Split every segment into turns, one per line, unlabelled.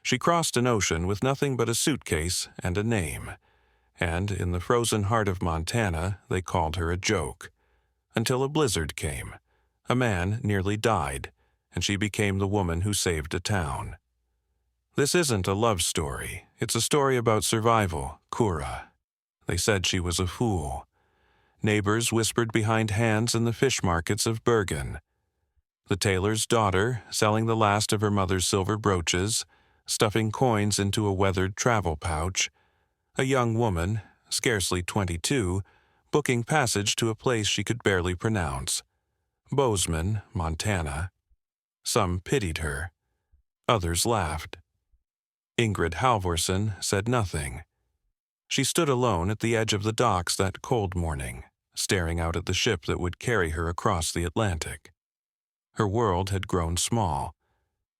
She crossed an ocean with nothing but a suitcase and a name, and in the frozen heart of Montana they called her a joke. Until a blizzard came. A man nearly died, and she became the woman who saved a town. This isn't a love story. It's a story about survival, Kura. They said she was a fool. Neighbors whispered behind hands in the fish markets of Bergen. The tailor's daughter, selling the last of her mother's silver brooches, stuffing coins into a weathered travel pouch. A young woman, scarcely 22, booking passage to a place she could barely pronounce. Bozeman, Montana. Some pitied her. Others laughed. Ingrid Halvorsen said nothing. She stood alone at the edge of the docks that cold morning, staring out at the ship that would carry her across the Atlantic. Her world had grown small,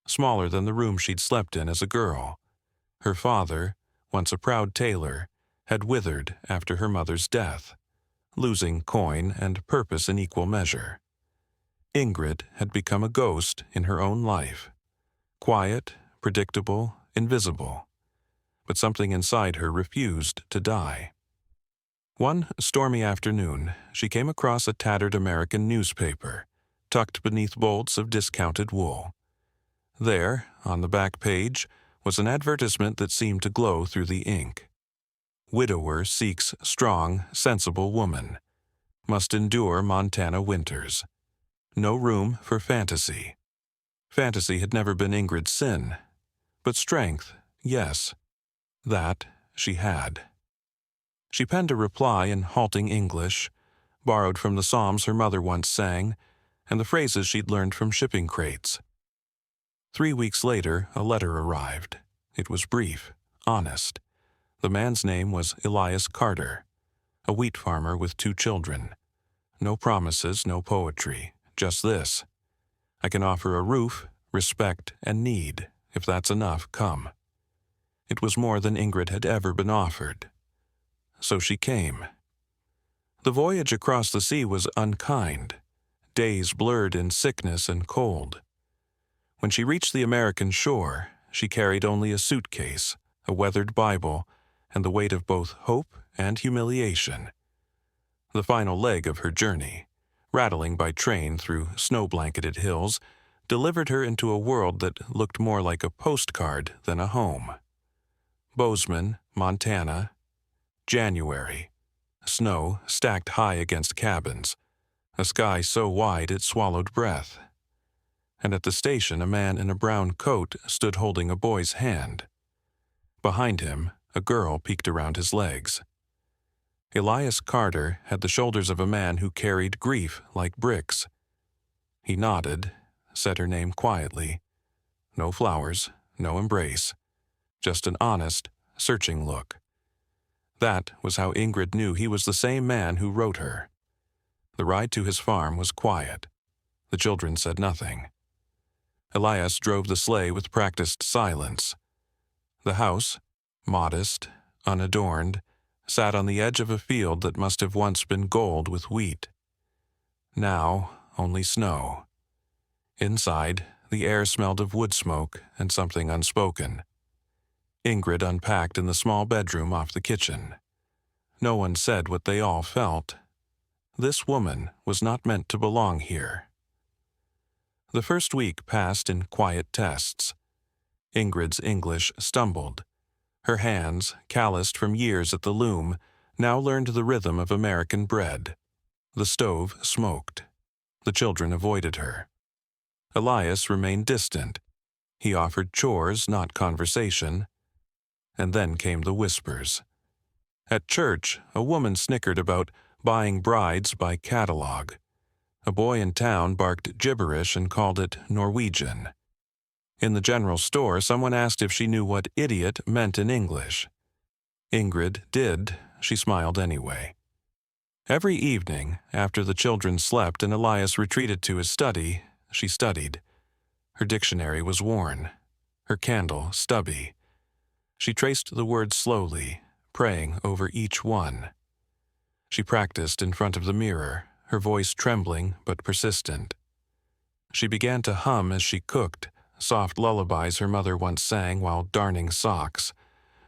smaller than the room she'd slept in as a girl. Her father, once a proud tailor, had withered after her mother's death, losing coin and purpose in equal measure. Ingrid had become a ghost in her own life, quiet, predictable, invisible, but something inside her refused to die. One stormy afternoon, she came across a tattered American newspaper, tucked beneath bolts of discounted wool. There, on the back page, was an advertisement that seemed to glow through the ink. Widower seeks strong, sensible woman. Must endure Montana winters. No room for fantasy. Fantasy had never been Ingrid's sin, but strength, yes. That she had. She penned a reply in halting English, borrowed from the psalms her mother once sang, and the phrases she'd learned from shipping crates. 3 weeks later, a letter arrived. It was brief, honest. The man's name was Elias Carter, a wheat farmer with 2 children. No promises, no poetry, just this. I can offer a roof, respect, and need. If that's enough, come. It was more than Ingrid had ever been offered. So she came. The voyage across the sea was unkind, days blurred in sickness and cold. When she reached the American shore, she carried only a suitcase, a weathered Bible, and the weight of both hope and humiliation. The final leg of her journey, rattling by train through snow-blanketed hills, delivered her into a world that looked more like a postcard than a home. Bozeman, Montana. January. Snow stacked high against cabins. A sky so wide it swallowed breath. And at the station, a man in a brown coat stood holding a boy's hand. Behind him, a girl peeked around his legs. Elias Carter had the shoulders of a man who carried grief like bricks. He nodded, said her name quietly. No flowers, no embrace. Just an honest, searching look. That was how Ingrid knew he was the same man who wrote her. The ride to his farm was quiet. The children said nothing. Elias drove the sleigh with practiced silence. The house, modest, unadorned, sat on the edge of a field that must have once been gold with wheat. Now, only snow. Inside, the air smelled of wood smoke and something unspoken. Ingrid unpacked in the small bedroom off the kitchen. No one said what they all felt. This woman was not meant to belong here. The first week passed in quiet tests. Ingrid's English stumbled. Her hands, calloused from years at the loom, now learned the rhythm of American bread. The stove smoked. The children avoided her. Elias remained distant. He offered chores, not conversation. And then came the whispers. At church, a woman snickered about buying brides by catalog. A boy in town barked gibberish and called it Norwegian. In the general store, someone asked if she knew what idiot meant in English. Ingrid did. She smiled anyway. Every evening, after the children slept and Elias retreated to his study, she studied. Her dictionary was worn, her candle stubby. She traced the words slowly, praying over each one. She practiced in front of the mirror, her voice trembling but persistent. She began to hum as she cooked, soft lullabies her mother once sang while darning socks.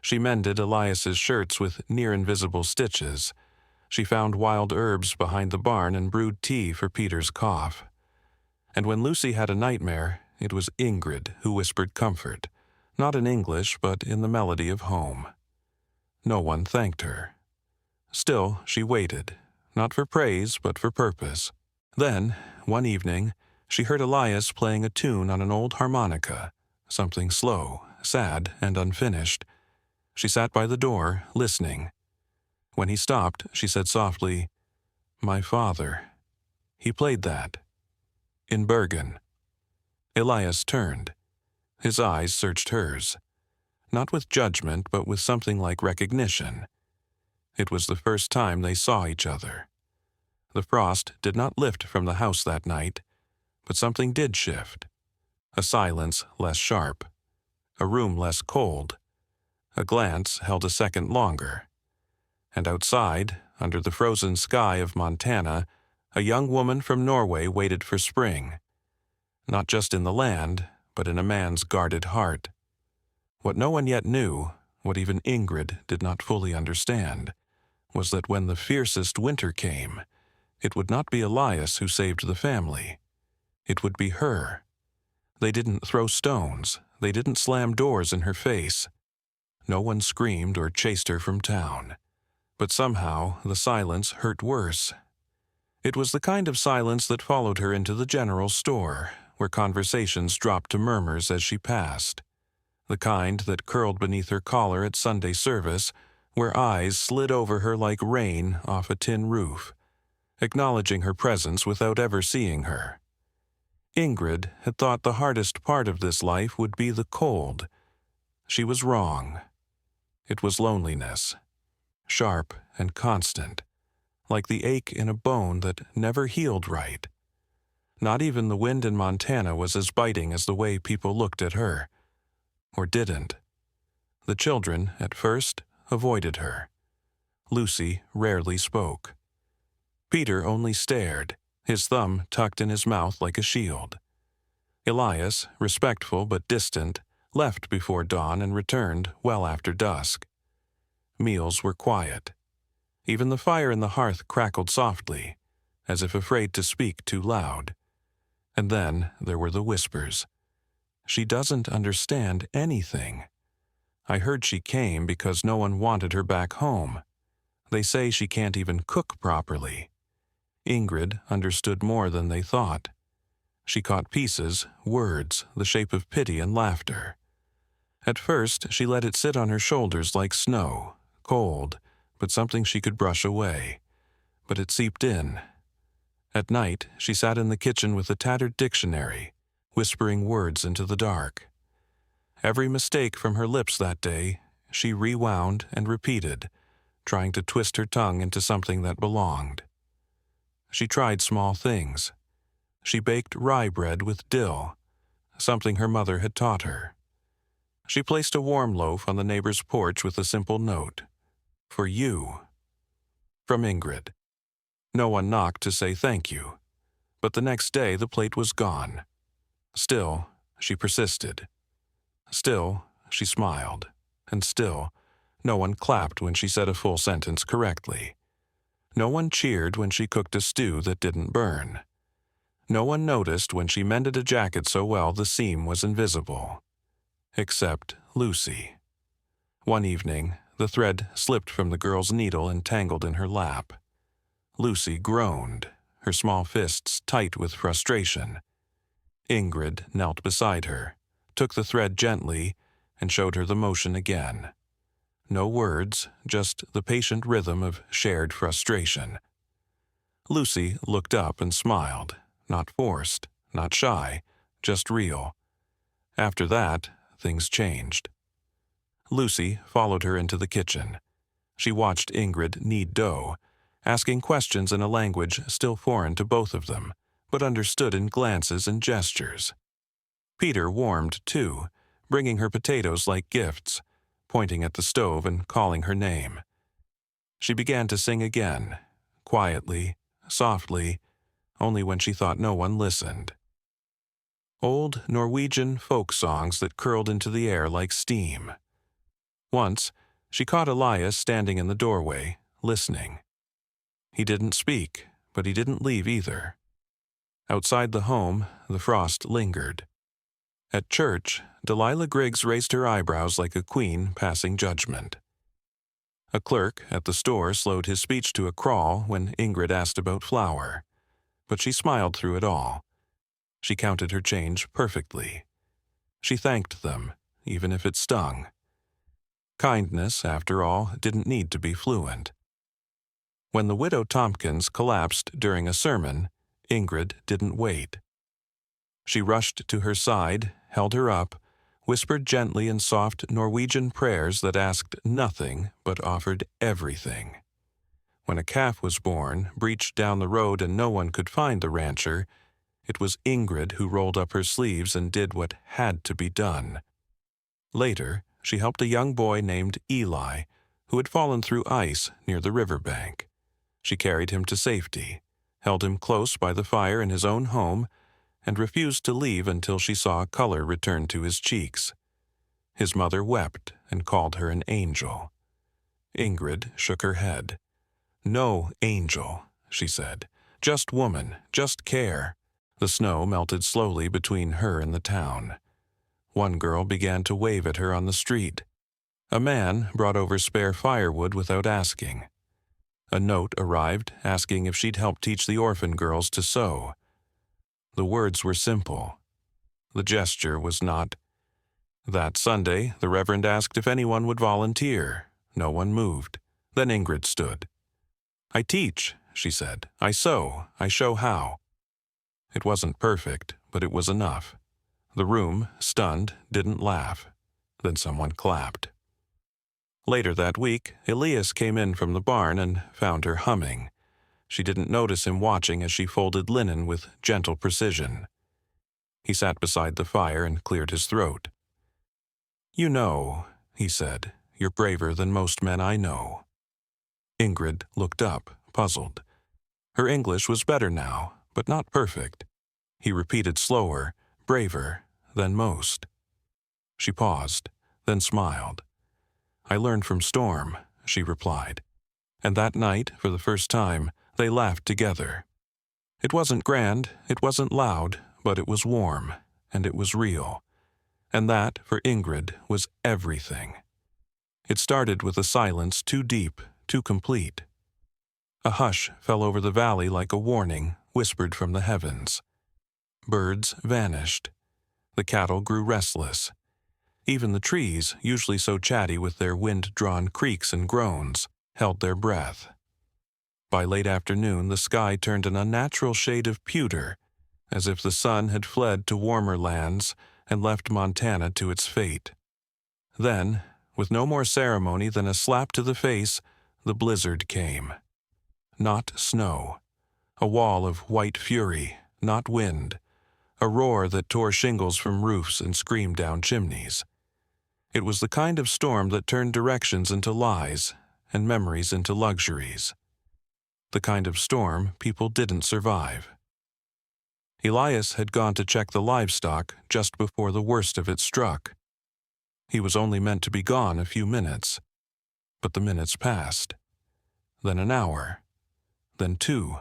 She mended Elias's shirts with near-invisible stitches. She found wild herbs behind the barn and brewed tea for Peter's cough. And when Lucy had a nightmare, it was Ingrid who whispered comfort, not in English but in the melody of home. No one thanked her. Still, she waited, not for praise but for purpose. Then, one evening, she heard Elias playing a tune on an old harmonica, something slow, sad, and unfinished. She sat by the door, listening. When he stopped, she said softly, "My father. He played that. In Bergen." Elias turned. His eyes searched hers, not with judgment but with something like recognition. It was the first time they saw each other. The frost did not lift from the house that night, but something did shift. A silence less sharp, a room less cold. A glance held a second longer. And outside, under the frozen sky of Montana, a young woman from Norway waited for spring. Not just in the land, but in a man's guarded heart. What no one yet knew, what even Ingrid did not fully understand, was that when the fiercest winter came, it would not be Elias who saved the family. It would be her. They didn't throw stones. They didn't slam doors in her face. No one screamed or chased her from town. But somehow the silence hurt worse. It was the kind of silence that followed her into the general store, where conversations dropped to murmurs as she passed. The kind that curled beneath her collar at Sunday service, where eyes slid over her like rain off a tin roof, acknowledging her presence without ever seeing her. Ingrid had thought the hardest part of this life would be the cold. She was wrong. It was loneliness, sharp and constant, like the ache in a bone that never healed right. Not even the wind in Montana was as biting as the way people looked at her, or didn't. The children, at first, avoided her. Lucy rarely spoke. Peter only stared, his thumb tucked in his mouth like a shield. Elias, respectful but distant, left before dawn and returned well after dusk. Meals were quiet. Even the fire in the hearth crackled softly, as if afraid to speak too loud. And then there were the whispers. "She doesn't understand anything. I heard she came because no one wanted her back home. They say she can't even cook properly." Ingrid understood more than they thought. She caught pieces, words, the shape of pity and laughter. At first, she let it sit on her shoulders like snow, cold, but something she could brush away. But it seeped in. At night, she sat in the kitchen with a tattered dictionary, whispering words into the dark. Every mistake from her lips that day, she rewound and repeated, trying to twist her tongue into something that belonged. She tried small things. She baked rye bread with dill, something her mother had taught her. She placed a warm loaf on the neighbor's porch with a simple note, "For you." From Ingrid. No one knocked to say thank you, but the next day the plate was gone. Still, she persisted. Still, she smiled, and still, no one clapped when she said a full sentence correctly. No one cheered when she cooked a stew that didn't burn. No one noticed when she mended a jacket so well the seam was invisible. Except Lucy. One evening, the thread slipped from the girl's needle and tangled in her lap. Lucy groaned, her small fists tight with frustration. Ingrid knelt beside her, took the thread gently, and showed her the motion again. No words, just the patient rhythm of shared frustration. Lucy looked up and smiled, not forced, not shy, just real. After that, things changed. Lucy followed her into the kitchen. She watched Ingrid knead dough, asking questions in a language still foreign to both of them, but understood in glances and gestures. Peter warmed, too, bringing her potatoes like gifts, pointing at the stove and calling her name. She began to sing again, quietly, softly, only when she thought no one listened. old Norwegian folk songs that curled into the air like steam. Once, she caught Elias standing in the doorway, listening. He didn't speak, but he didn't leave either. Outside the home, the frost lingered. At church, Delilah Griggs raised her eyebrows like a queen passing judgment. A clerk at the store slowed his speech to a crawl when Ingrid asked about flour, but she smiled through it all. She counted her change perfectly. She thanked them, even if it stung. Kindness, after all, didn't need to be fluent. When the widow Tompkins collapsed during a sermon, Ingrid didn't wait. She rushed to her side, held her up, whispered gently in soft Norwegian prayers that asked nothing but offered everything. When a calf was born, breached down the road and no one could find the rancher, it was Ingrid who rolled up her sleeves and did what had to be done. Later, she helped a young boy named Eli, who had fallen through ice near the riverbank. She carried him to safety, held him close by the fire in his own home, and refused to leave until she saw color return to his cheeks. His mother wept and called her an angel. Ingrid shook her head. "No angel," she said. "Just woman, just care." The snow melted slowly between her and the town. One girl began to wave at her on the street. A man brought over spare firewood without asking. A note arrived asking if she'd help teach the orphan girls to sew. The words were simple. The gesture was not. That Sunday, the Reverend asked if anyone would volunteer. No one moved. Then Ingrid stood. "I teach," she said. "I sew. I show how." It wasn't perfect, but it was enough. The room, stunned, didn't laugh. Then someone clapped. Later that week, Elias came in from the barn and found her humming. She didn't notice him watching as she folded linen with gentle precision. He sat beside the fire and cleared his throat. "You know," he said, "you're braver than most men I know." Ingrid looked up, puzzled. Her English was better now, but not perfect. He repeated slower, "braver than most." She paused, then smiled. "I learned from Storm," she replied. And that night, for the first time, they laughed together. It wasn't grand, it wasn't loud, but it was warm, and it was real. And that, for Ingrid, was everything. It started with a silence too deep, too complete. A hush fell over the valley like a warning, whispered from the heavens. Birds vanished. The cattle grew restless. Even the trees, usually so chatty with their wind-drawn creaks and groans, held their breath. By late afternoon, the sky turned an unnatural shade of pewter, as if the sun had fled to warmer lands and left Montana to its fate. Then, with no more ceremony than a slap to the face, the blizzard came. Not snow. A wall of white fury, not wind. A roar that tore shingles from roofs and screamed down chimneys. It was the kind of storm that turned directions into lies and memories into luxuries. The kind of storm people didn't survive. Elias had gone to check the livestock just before the worst of it struck. He was only meant to be gone a few minutes, but the minutes passed. Then an hour. Then 2.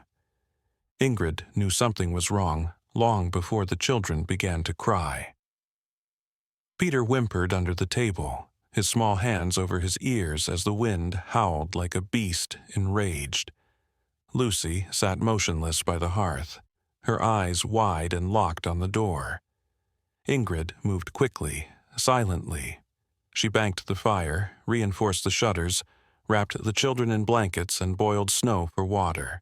Ingrid knew something was wrong long before the children began to cry. Peter whimpered under the table, his small hands over his ears as the wind howled like a beast enraged. Lucy sat motionless by the hearth, her eyes wide and locked on the door. Ingrid moved quickly, silently. She banked the fire, reinforced the shutters, wrapped the children in blankets and boiled snow for water.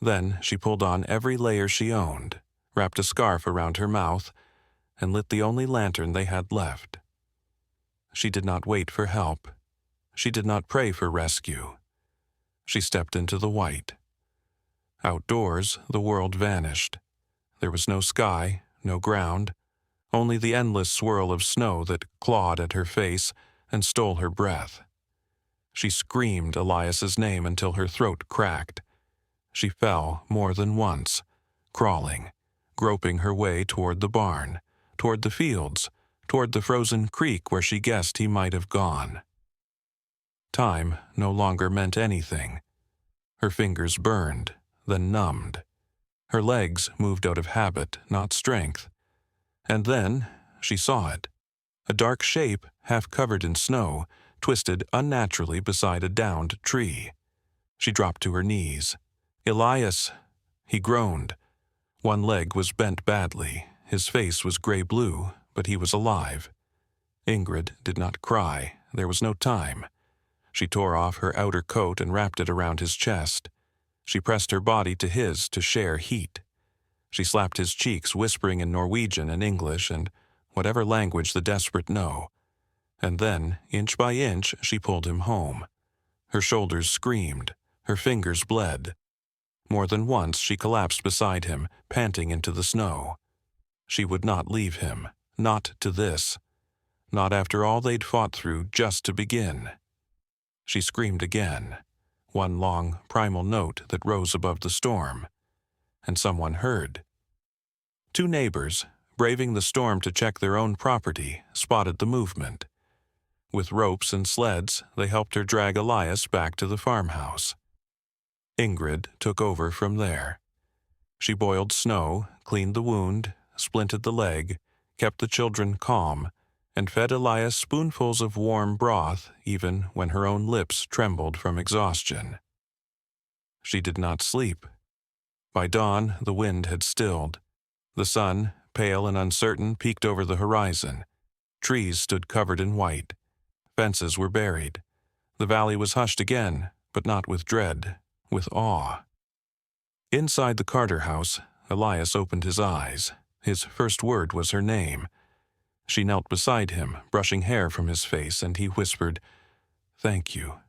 Then she pulled on every layer she owned, wrapped a scarf around her mouth, and lit the only lantern they had left. She did not wait for help. She did not pray for rescue. She stepped into the white. Outdoors, the world vanished. There was no sky, no ground, only the endless swirl of snow that clawed at her face and stole her breath. She screamed Elias's name until her throat cracked. She fell more than once, crawling, groping her way toward the barn, toward the fields, toward the frozen creek where she guessed he might have gone. Time no longer meant anything. Her fingers burned, then numbed. Her legs moved out of habit, not strength. And then she saw it. A dark shape, half covered in snow, twisted unnaturally beside a downed tree. She dropped to her knees. "Elias!" He groaned. One leg was bent badly. His face was gray-blue, but he was alive. Ingrid did not cry. There was no time. She tore off her outer coat and wrapped it around his chest. She pressed her body to his to share heat. She slapped his cheeks, whispering in Norwegian and English and whatever language the desperate know. And then, inch by inch, she pulled him home. Her shoulders screamed. Her fingers bled. More than once she collapsed beside him, panting into the snow. She would not leave him. Not to this. Not after all they'd fought through just to begin. She screamed again, one long, primal note that rose above the storm. And someone heard. Two neighbors, braving the storm to check their own property, spotted the movement. With ropes and sleds, they helped her drag Elias back to the farmhouse. Ingrid took over from there. She boiled snow, cleaned the wound, splinted the leg, kept the children calm, and fed Elias spoonfuls of warm broth even when her own lips trembled from exhaustion. She did not sleep. By dawn, the wind had stilled. The sun, pale and uncertain, peeked over the horizon. Trees stood covered in white. Fences were buried. The valley was hushed again, but not with dread, with awe. Inside the Carter house, Elias opened his eyes. His first word was her name. She knelt beside him, brushing hair from his face, and he whispered, "Thank you,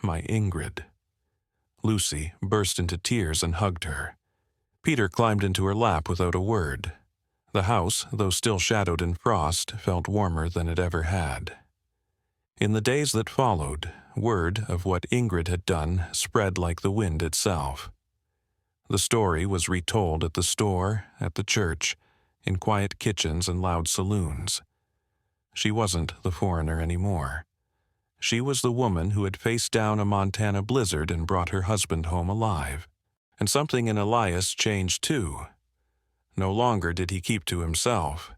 my Ingrid." Lucy burst into tears and hugged her. Peter climbed into her lap without a word. The house, though still shadowed in frost, felt warmer than it ever had. In the days that followed, word of what Ingrid had done spread like the wind itself. The story was retold at the store, at the church, in quiet kitchens and loud saloons. She wasn't the foreigner anymore. She was the woman who had faced down a Montana blizzard and brought her husband home alive. And something in Elias changed too. No longer did he keep to himself,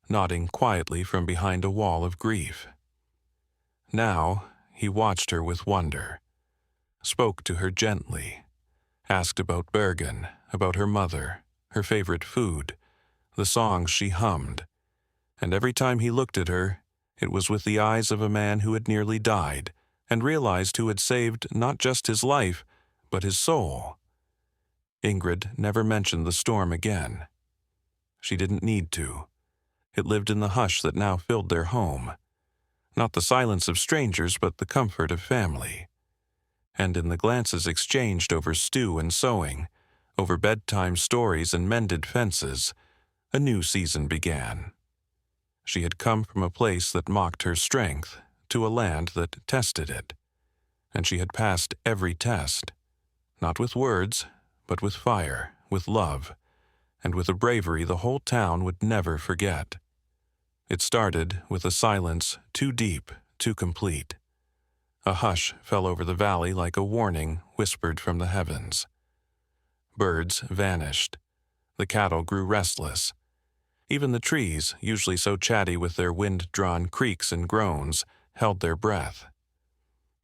nodding quietly from behind a wall of grief. Now he watched her with wonder, spoke to her gently, asked about Bergen, about her mother, her favorite food, the songs she hummed, and every time he looked at her, it was with the eyes of a man who had nearly died and realized who had saved not just his life, but his soul. Ingrid never mentioned the storm again. She didn't need to. It lived in the hush that now filled their home. Not the silence of strangers, but the comfort of family. And in the glances exchanged over stew and sewing, over bedtime stories and mended fences, a new season began. She had come from a place that mocked her strength to a land that tested it. And she had passed every test, not with words, but with fire, with love, and with a bravery the whole town would never forget. It started with a silence too deep, too complete. A hush fell over the valley like a warning whispered from the heavens. Birds vanished. The cattle grew restless. Even the trees, usually so chatty with their wind-drawn creaks and groans, held their breath.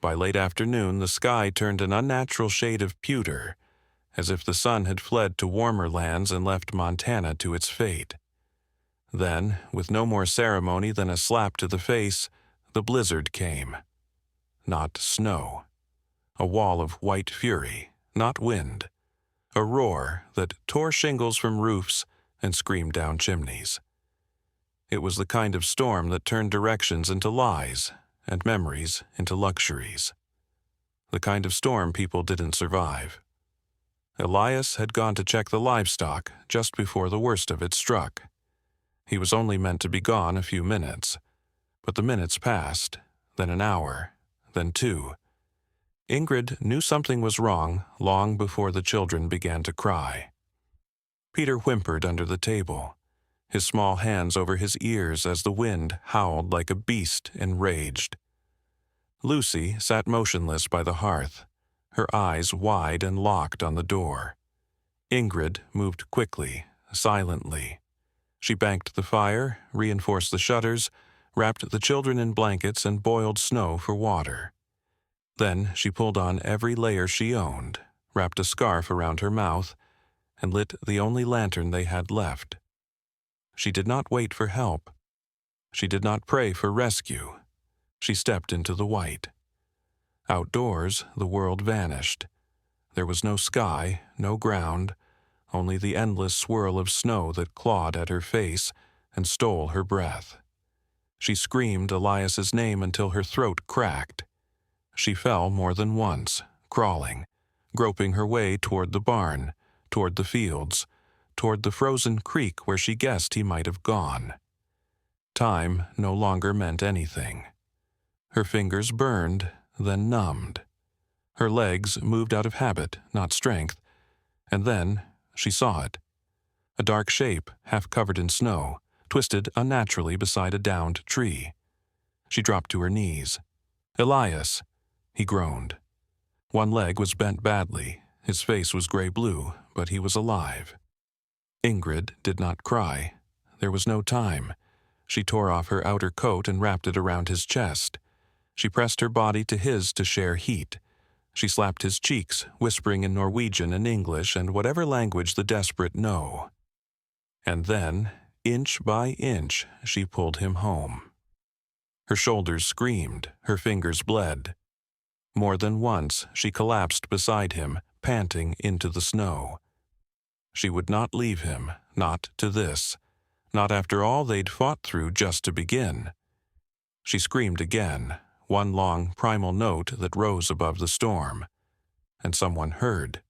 By late afternoon, the sky turned an unnatural shade of pewter, as if the sun had fled to warmer lands and left Montana to its fate. Then, with no more ceremony than a slap to the face, the blizzard came. Not snow. A wall of white fury, not wind. A roar that tore shingles from roofs and screamed down chimneys. It was the kind of storm that turned directions into lies and memories into luxuries. The kind of storm people didn't survive. Elias had gone to check the livestock just before the worst of it struck. He was only meant to be gone a few minutes, but the minutes passed, then an hour, then 2. Ingrid knew something was wrong long before the children began to cry. Peter whimpered under the table, his small hands over his ears as the wind howled like a beast enraged. Lucy sat motionless by the hearth, her eyes wide and locked on the door. Ingrid moved quickly, silently. She banked the fire, reinforced the shutters, wrapped the children in blankets, and boiled snow for water. Then she pulled on every layer she owned, wrapped a scarf around her mouth, and lit the only lantern they had left. She did not wait for help. She did not pray for rescue. She stepped into the white. Outdoors, the world vanished. There was no sky, no ground, only the endless swirl of snow that clawed at her face and stole her breath. She screamed Elias's name until her throat cracked. She fell more than once, crawling, groping her way toward the barn, toward the fields, toward the frozen creek where she guessed he might have gone. Time no longer meant anything. Her fingers burned, then numbed. Her legs moved out of habit, not strength, and then she saw it. A dark shape, half covered in snow, twisted unnaturally beside a downed tree. She dropped to her knees. "Elias!" he groaned. One leg was bent badly, his face was gray-blue, but he was alive. Ingrid did not cry. There was no time. She tore off her outer coat and wrapped it around his chest. She pressed her body to his to share heat. She slapped his cheeks, whispering in Norwegian and English and whatever language the desperate know. And then, inch by inch, she pulled him home. Her shoulders screamed, her fingers bled. More than once she collapsed beside him, panting into the snow. She would not leave him, not to this, not after all they'd fought through just to begin. She screamed again, one long primal note that rose above the storm, and someone heard.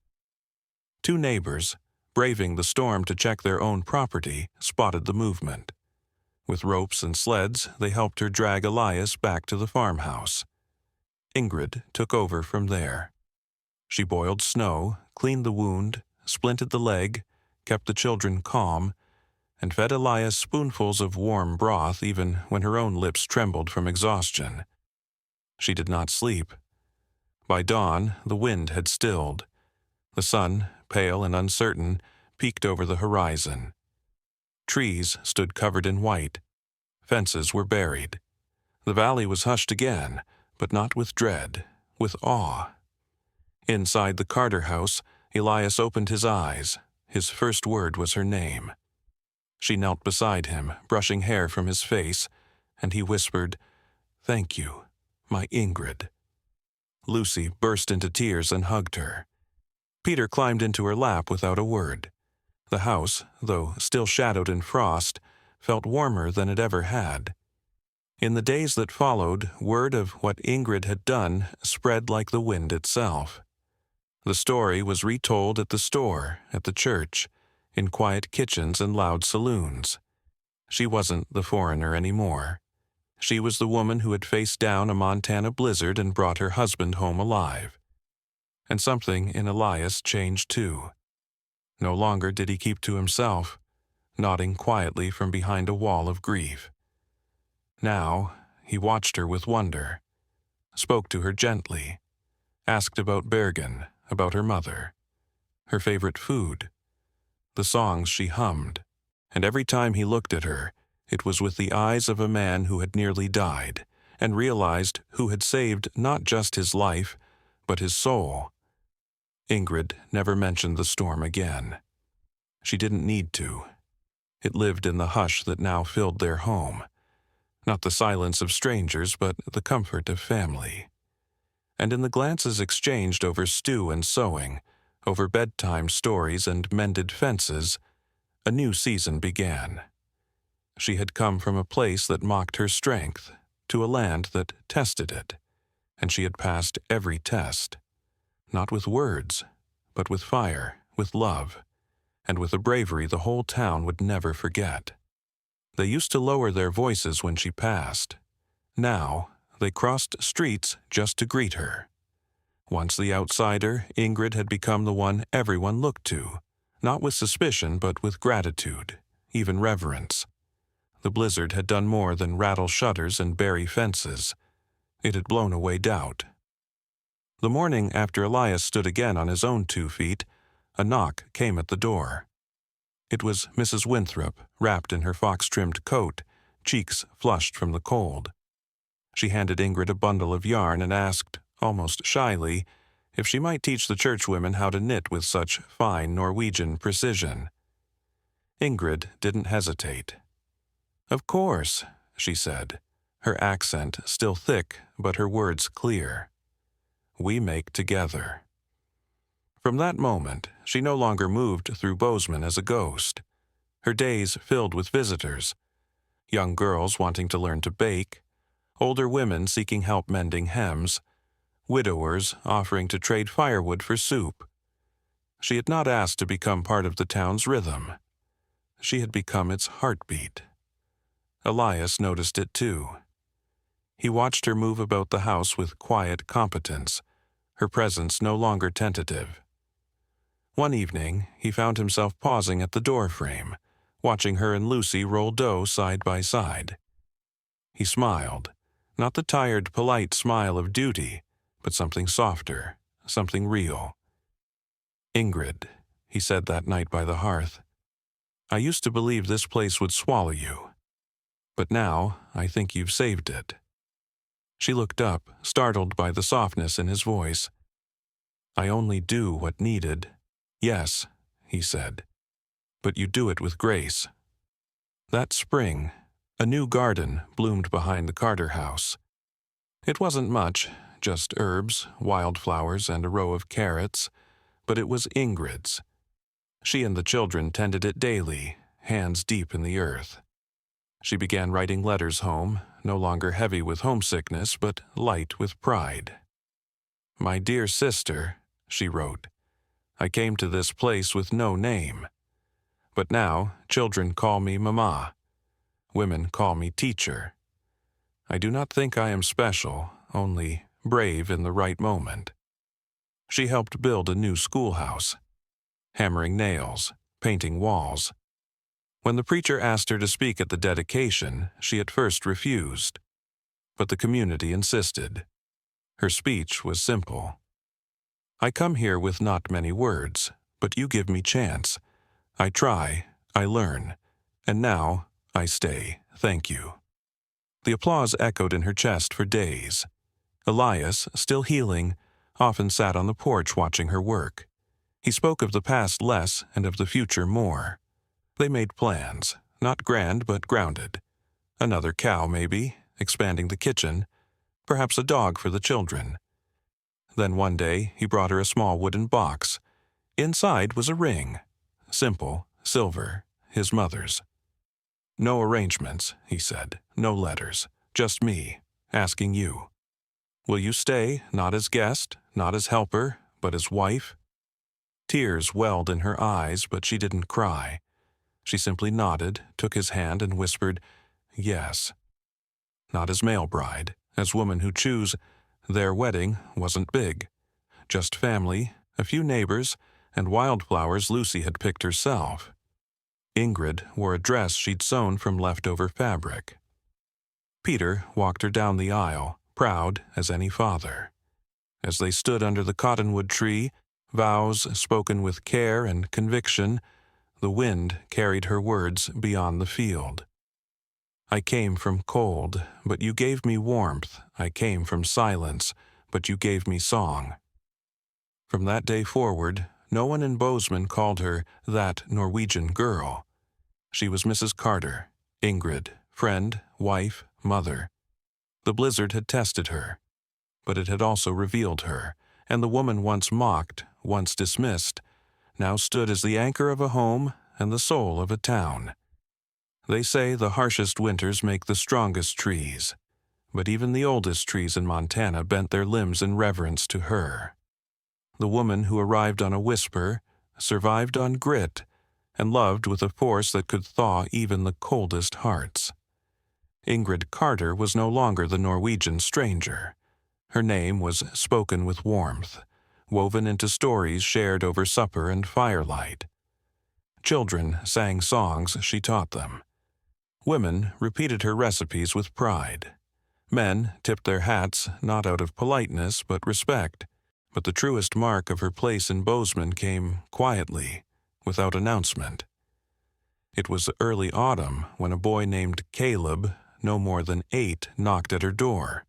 Two neighbors, braving the storm to check their own property, spotted the movement. With ropes and sleds, they helped her drag Elias back to the farmhouse. Ingrid took over from there. She boiled snow, cleaned the wound, splinted the leg, kept the children calm, and fed Elias spoonfuls of warm broth even when her own lips trembled from exhaustion. She did not sleep. By dawn, the wind had stilled. The sun, pale and uncertain, peeked over the horizon. Trees stood covered in white. Fences were buried. The valley was hushed again, but not with dread, with awe. Inside the Carter house, Elias opened his eyes. His first word was her name. She knelt beside him, brushing hair from his face, and he whispered, "Thank you, my Ingrid." Lucy burst into tears and hugged her. Peter climbed into her lap without a word. The house, though still shadowed in frost, felt warmer than it ever had. In the days that followed, word of what Ingrid had done spread like the wind itself. The story was retold at the store, at the church, in quiet kitchens and loud saloons. She wasn't the foreigner anymore. She was the woman who had faced down a Montana blizzard and brought her husband home alive. And something in Elias changed too. No longer did he keep to himself, nodding quietly from behind a wall of grief. Now he watched her with wonder, spoke to her gently, asked about Bergen, about her mother, her favorite food, the songs she hummed, and every time he looked at her, it was with the eyes of a man who had nearly died, and realized who had saved not just his life, but his soul. Ingrid never mentioned the storm again. She didn't need to. It lived in the hush that now filled their home. Not the silence of strangers, but the comfort of family. And in the glances exchanged over stew and sewing, over bedtime stories and mended fences, a new season began. She had come from a place that mocked her strength, to a land that tested it, and she had passed every test. Not with words, but with fire, with love, and with a bravery the whole town would never forget. They used to lower their voices when she passed. Now, they crossed streets just to greet her. Once the outsider, Ingrid had become the one everyone looked to, not with suspicion but with gratitude, even reverence. The blizzard had done more than rattle shutters and bury fences. It had blown away doubt. The morning after Elias stood again on his own 2 feet, a knock came at the door. It was Mrs. Winthrop, wrapped in her fox-trimmed coat, cheeks flushed from the cold. She handed Ingrid a bundle of yarn and asked, almost shyly, if she might teach the churchwomen how to knit with such fine Norwegian precision. Ingrid didn't hesitate. "Of course," she said, her accent still thick but her words clear. "We make together." From that moment, she no longer moved through Bozeman as a ghost. Her days filled with visitors, young girls wanting to learn to bake, older women seeking help mending hems, widowers offering to trade firewood for soup. She had not asked to become part of the town's rhythm. She had become its heartbeat. Elias noticed it too. He watched her move about the house with quiet competence, her presence no longer tentative. One evening, he found himself pausing at the doorframe, watching her and Lucy roll dough side by side. He smiled, not the tired, polite smile of duty, but something softer, something real. "Ingrid," he said that night by the hearth, "I used to believe this place would swallow you. But now I think you've saved it." She looked up, startled by the softness in his voice. "I only do what needed." "Yes," he said, "but you do it with grace." That spring, a new garden bloomed behind the Carter house. It wasn't much, just herbs, wildflowers, and a row of carrots, but it was Ingrid's. She and the children tended it daily, hands deep in the earth. She began writing letters home, no longer heavy with homesickness, but light with pride. "My dear sister," she wrote, "I came to this place with no name. But now children call me Mama. Women call me teacher. I do not think I am special, only brave in the right moment." She helped build a new schoolhouse, hammering nails, painting walls. When the preacher asked her to speak at the dedication, she at first refused. But the community insisted. Her speech was simple. "I come here with not many words, but you give me chance. I try, I learn, and now I stay, thank you." The applause echoed in her chest for days. Elias, still healing, often sat on the porch watching her work. He spoke of the past less and of the future more. They made plans, not grand but grounded. Another cow, maybe, expanding the kitchen, perhaps a dog for the children. Then one day he brought her a small wooden box. Inside was a ring. Simple, silver, his mother's. "No arrangements," he said, "no letters, just me, asking you. Will you stay, not as guest, not as helper, but as wife?" Tears welled in her eyes, but she didn't cry. She simply nodded, took his hand, and whispered, "Yes." Not as male bride, as woman who choose. Their wedding wasn't big. Just family, a few neighbors, and wildflowers Lucy had picked herself. Ingrid wore a dress she'd sewn from leftover fabric. Peter walked her down the aisle, proud as any father. As they stood under the cottonwood tree, vows spoken with care and conviction, the wind carried her words beyond the field. "I came from cold, but you gave me warmth. I came from silence, but you gave me song." From that day forward, no one in Bozeman called her that Norwegian girl. She was Mrs. Carter, Ingrid, friend, wife, mother. The blizzard had tested her, but it had also revealed her, and the woman once mocked, once dismissed, now stood as the anchor of a home and the soul of a town. They say the harshest winters make the strongest trees, but even the oldest trees in Montana bent their limbs in reverence to her. The woman who arrived on a whisper, survived on grit, and loved with a force that could thaw even the coldest hearts. Ingrid Carter was no longer the Norwegian stranger. Her name was spoken with warmth, woven into stories shared over supper and firelight. Children sang songs she taught them. Women repeated her recipes with pride. Men tipped their hats not out of politeness but respect. But the truest mark of her place in Bozeman came quietly, without announcement. It was early autumn when a boy named Caleb, no more than 8, knocked at her door.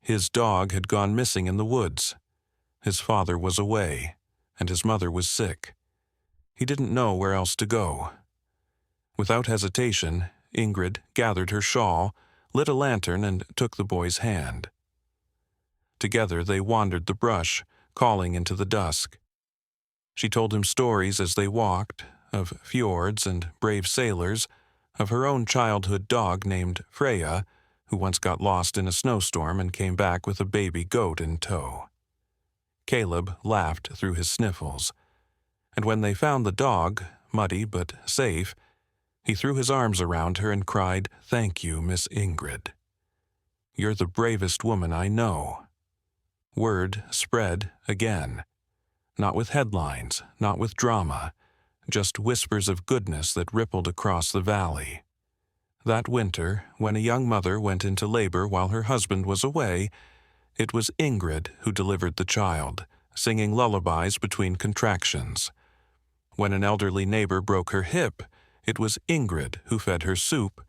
His dog had gone missing in the woods. His father was away, and his mother was sick. He didn't know where else to go. Without hesitation, Ingrid gathered her shawl, lit a lantern, and took the boy's hand. Together they wandered the brush, calling into the dusk. She told him stories as they walked, of fjords and brave sailors, of her own childhood dog named Freya, who once got lost in a snowstorm and came back with a baby goat in tow. Caleb laughed through his sniffles, and when they found the dog, muddy but safe, he threw his arms around her and cried, "Thank you, Miss Ingrid. You're the bravest woman I know." Word spread again. Not with headlines, not with drama, just whispers of goodness that rippled across the valley. That winter, when a young mother went into labor while her husband was away, it was Ingrid who delivered the child, singing lullabies between contractions. When an elderly neighbor broke her hip, it was Ingrid who fed her soup,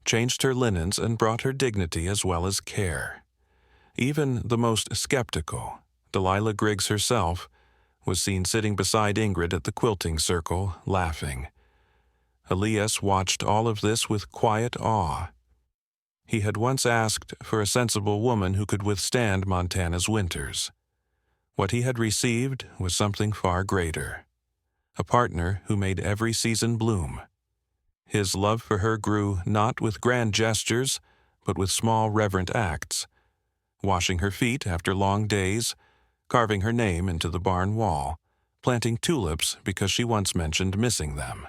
changed her linens, and brought her dignity as well as care. Even the most skeptical, Delilah Griggs herself, was seen sitting beside Ingrid at the quilting circle, laughing. Elias watched all of this with quiet awe. He had once asked for a sensible woman who could withstand Montana's winters. What he had received was something far greater. A partner who made every season bloom. His love for her grew not with grand gestures, but with small reverent acts. Washing her feet after long days, carving her name into the barn wall, planting tulips because she once mentioned missing them.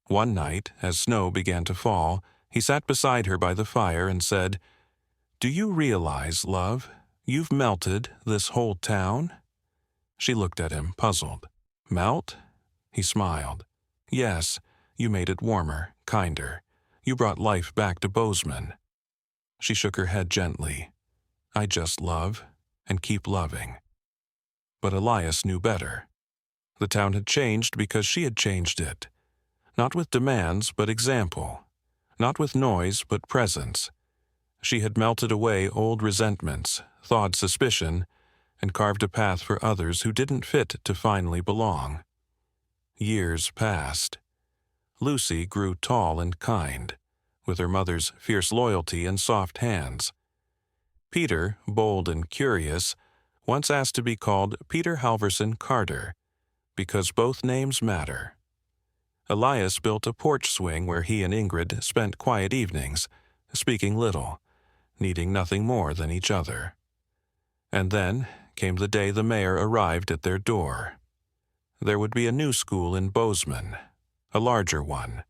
One night, as snow began to fall, he sat beside her by the fire and said, "Do you realize, love, you've melted this whole town?" She looked at him, puzzled. "Melt?" He smiled. "Yes, you made it warmer, kinder. You brought life back to Bozeman." She shook her head gently. "I just love and keep loving." But Elias knew better. The town had changed because she had changed it. Not with demands, but example. Not with noise, but presence. She had melted away old resentments, thawed suspicion, and carved a path for others who didn't fit to finally belong. Years passed. Lucy grew tall and kind, with her mother's fierce loyalty and soft hands. Peter, bold and curious, once asked to be called Peter Halvorsen Carter, because both names matter. Elias built a porch swing where he and Ingrid spent quiet evenings, speaking little, needing nothing more than each other. And then came the day the mayor arrived at their door. There would be a new school in Bozeman, a larger one,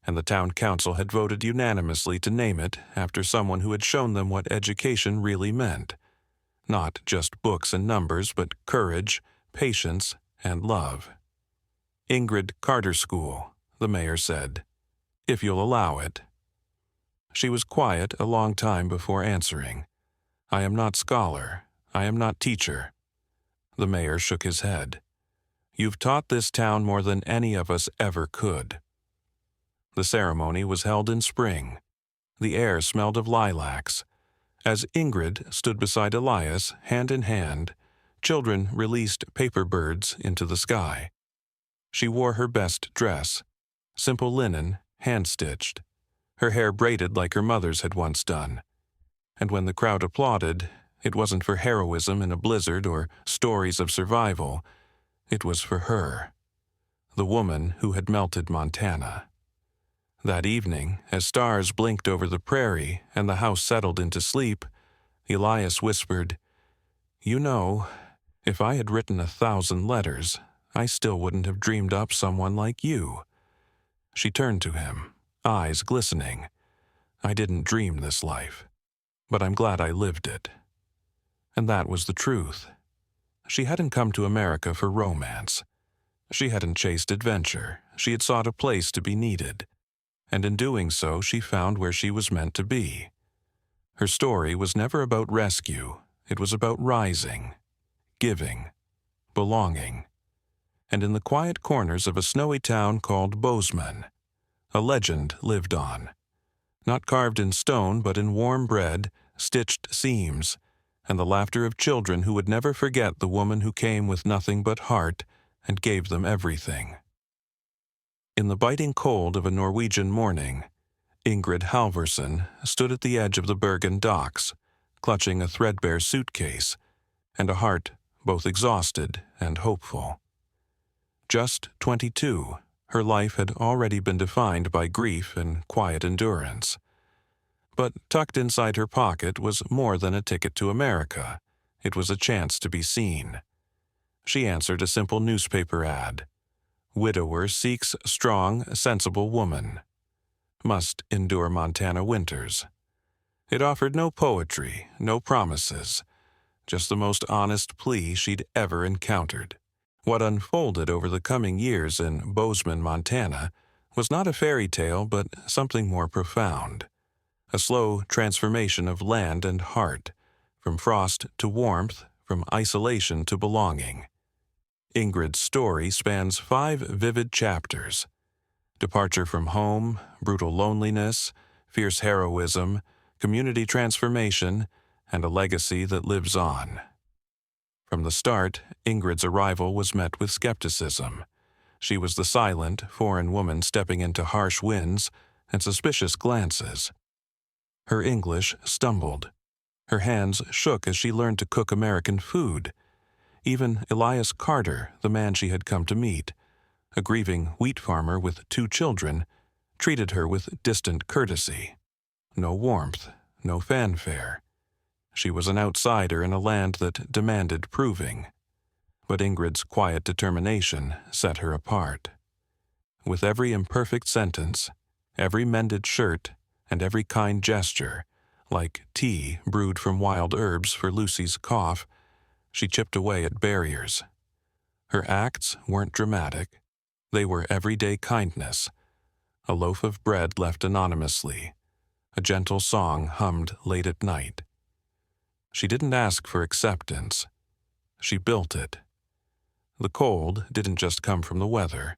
and the town council had voted unanimously to name it after someone who had shown them what education really meant. Not just books and numbers, but courage, patience, and love. Ingrid Carter School, the mayor said, "if you'll allow it." She was quiet a long time before answering. "I am not scholar. I am not teacher." The mayor shook his head. "You've taught this town more than any of us ever could." The ceremony was held in spring. The air smelled of lilacs. As Ingrid stood beside Elias, hand in hand, children released paper birds into the sky. She wore her best dress, simple linen, hand-stitched, her hair braided like her mother's had once done. And when the crowd applauded, it wasn't for heroism in a blizzard or stories of survival. It was for her, the woman who had melted Montana. That evening, as stars blinked over the prairie and the house settled into sleep, Elias whispered, "You know, if I had written 1,000 letters, I still wouldn't have dreamed up someone like you." She turned to him, eyes glistening. "I didn't dream this life, but I'm glad I lived it." And that was the truth. She hadn't come to America for romance. She hadn't chased adventure, she had sought a place to be needed, and in doing so she found where she was meant to be. Her story was never about rescue, it was about rising, giving, belonging. And in the quiet corners of a snowy town called Bozeman, a legend lived on. Not carved in stone, but in warm bread, stitched seams, and the laughter of children who would never forget the woman who came with nothing but heart and gave them everything. In the biting cold of a Norwegian morning, Ingrid Halvorsen stood at the edge of the Bergen docks, clutching a threadbare suitcase, and a heart both exhausted and hopeful. Just 22, her life had already been defined by grief and quiet endurance. But tucked inside her pocket was more than a ticket to America. It was a chance to be seen. She answered a simple newspaper ad. Widower seeks strong, sensible woman. Must endure Montana winters. It offered no poetry, no promises, just the most honest plea she'd ever encountered. What unfolded over the coming years in Bozeman, Montana, was not a fairy tale, but something more profound. A slow transformation of land and heart, from frost to warmth, from isolation to belonging. Ingrid's story spans 5 vivid chapters. Departure from home, brutal loneliness, fierce heroism, community transformation, and a legacy that lives on. From the start, Ingrid's arrival was met with skepticism. She was the silent, foreign woman stepping into harsh winds and suspicious glances. Her English stumbled. Her hands shook as she learned to cook American food. Even Elias Carter, the man she had come to meet, a grieving wheat farmer with 2 children, treated her with distant courtesy. No warmth, no fanfare. She was an outsider in a land that demanded proving. But Ingrid's quiet determination set her apart. With every imperfect sentence, every mended shirt, and every kind gesture, like tea brewed from wild herbs for Lucy's cough, she chipped away at barriers. Her acts weren't dramatic. They were everyday kindness. A loaf of bread left anonymously. A gentle song hummed late at night. She didn't ask for acceptance. She built it. The cold didn't just come from the weather.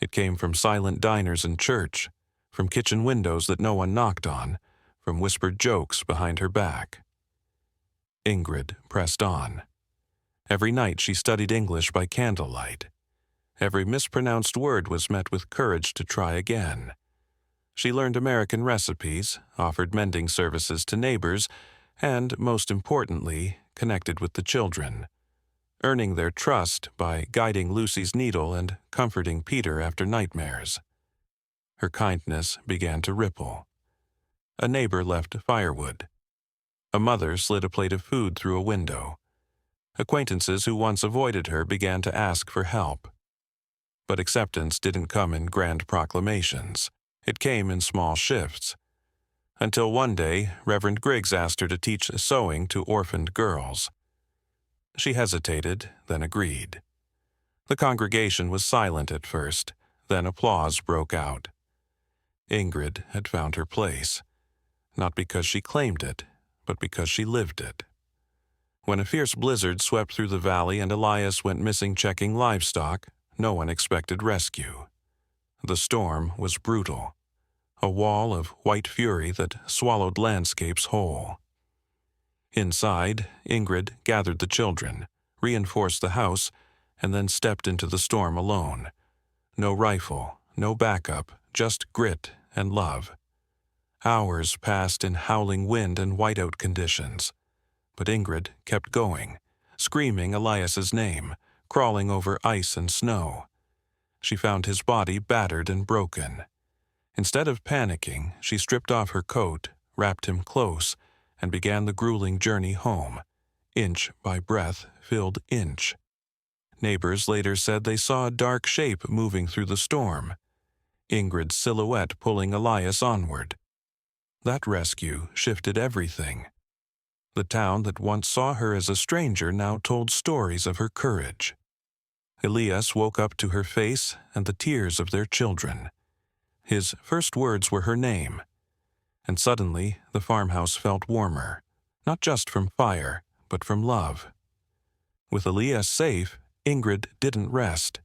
It came from silent diners in church, from kitchen windows that no one knocked on, from whispered jokes behind her back. Ingrid pressed on. Every night she studied English by candlelight. Every mispronounced word was met with courage to try again. She learned American recipes, offered mending services to neighbors, and, most importantly, connected with the children, earning their trust by guiding Lucy's needle and comforting Peter after nightmares. Her kindness began to ripple. A neighbor left firewood. A mother slid a plate of food through a window. Acquaintances who once avoided her began to ask for help. But acceptance didn't come in grand proclamations. It came in small shifts. Until one day, Reverend Griggs asked her to teach sewing to orphaned girls. She hesitated, then agreed. The congregation was silent at first, then applause broke out. Ingrid had found her place, not because she claimed it, but because she lived it. When a fierce blizzard swept through the valley and Elias went missing checking livestock, no one expected rescue. The storm was brutal, a wall of white fury that swallowed landscapes whole. Inside, Ingrid gathered the children, reinforced the house, and then stepped into the storm alone. No rifle, no backup, just grit and love. Hours passed in howling wind and whiteout conditions, but Ingrid kept going, screaming Elias's name, crawling over ice and snow. She found his body battered and broken. Instead of panicking, she stripped off her coat, wrapped him close, and began the grueling journey home, inch by breath-filled inch. Neighbors later said they saw a dark shape moving through the storm, Ingrid's silhouette pulling Elias onward. That rescue shifted everything. The town that once saw her as a stranger now told stories of her courage. Elias woke up to her face and the tears of their children. His first words were her name, and suddenly the farmhouse felt warmer, not just from fire, but from love. With Elias safe, Ingrid didn't rest.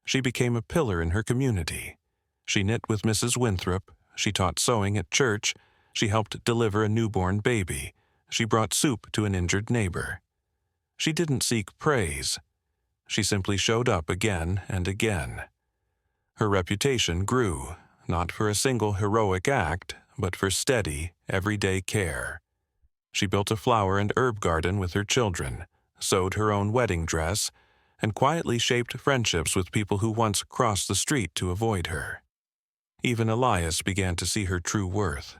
She became a pillar in her community. She knit with Mrs. Winthrop, she taught sewing at church, she helped deliver a newborn baby, she brought soup to an injured neighbor. She didn't seek praise. She simply showed up again and again. Her reputation grew, not for a single heroic act, but for steady, everyday care. She built a flower and herb garden with her children, sewed her own wedding dress, and quietly shaped friendships with people who once crossed the street to avoid her. Even Elias began to see her true worth.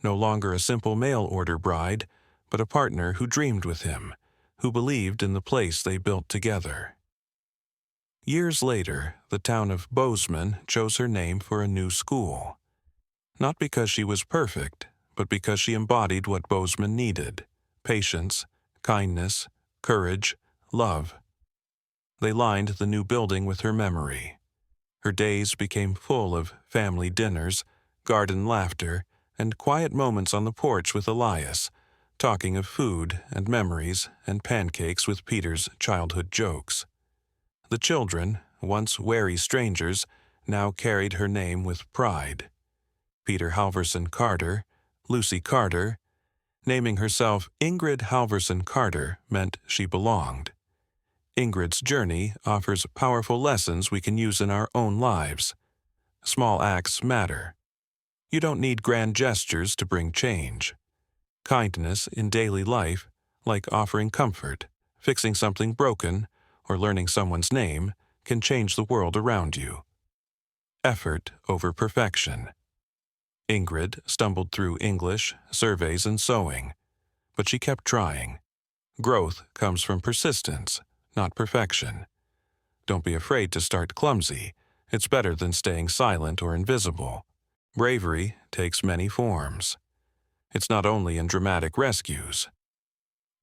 No longer a simple mail-order bride, but a partner who dreamed with him, who believed in the place they built together. Years later, the town of Bozeman chose her name for a new school. Not because she was perfect, but because she embodied what Bozeman needed: patience, kindness, courage, love. They lined the new building with her memory. Her days became full of family dinners, garden laughter, and quiet moments on the porch with Elias, talking of food and memories and pancakes with Peter's childhood jokes. The children, once wary strangers, now carried her name with pride. Peter Halvorsen Carter, Lucy Carter. Naming herself Ingrid Halvorsen Carter meant she belonged. Ingrid's journey offers powerful lessons we can use in our own lives. Small acts matter. You don't need grand gestures to bring change. Kindness in daily life, like offering comfort, fixing something broken, or learning someone's name, can change the world around you. Effort over perfection. Ingrid stumbled through English, surveys, and sewing, but she kept trying. Growth comes from persistence, not perfection. Don't be afraid to start clumsy. It's better than staying silent or invisible. Bravery takes many forms. It's not only in dramatic rescues.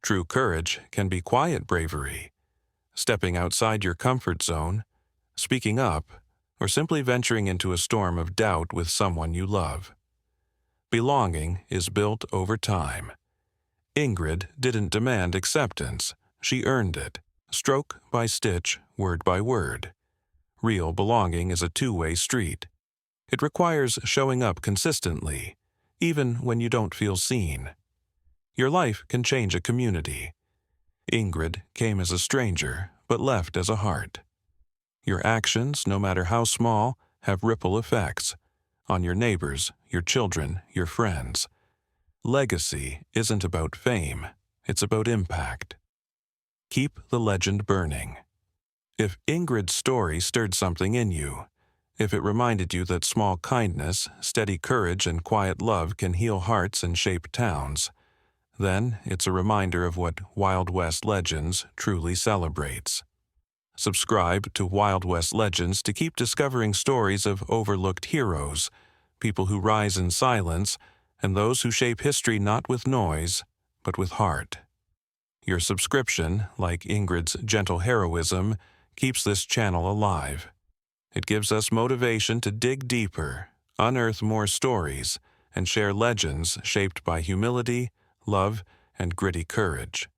True courage can be quiet bravery, stepping outside your comfort zone, speaking up, or simply venturing into a storm of doubt with someone you love. Belonging is built over time. Ingrid didn't demand acceptance. She earned it, stroke by stitch, word by word. Real belonging is a two-way street. It requires showing up consistently, even when you don't feel seen. Your life can change a community. Ingrid came as a stranger, but left as a heart. Your actions, no matter how small, have ripple effects on your neighbors, your children, your friends. Legacy isn't about fame, it's about impact. Keep the legend burning. If Ingrid's story stirred something in you, if it reminded you that small kindness, steady courage, and quiet love can heal hearts and shape towns, then it's a reminder of what Wild West Legends truly celebrates. Subscribe to Wild West Legends to keep discovering stories of overlooked heroes, people who rise in silence, and those who shape history not with noise, but with heart. Your subscription, like Ingrid's gentle heroism, keeps this channel alive. It gives us motivation to dig deeper, unearth more stories, and share legends shaped by humility, love, and gritty courage.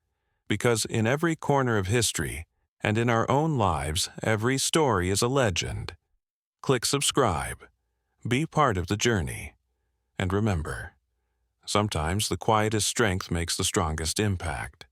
Because in every corner of history, and in our own lives, every story is a legend. Click subscribe. Be part of the journey. And remember, sometimes the quietest strength makes the strongest impact.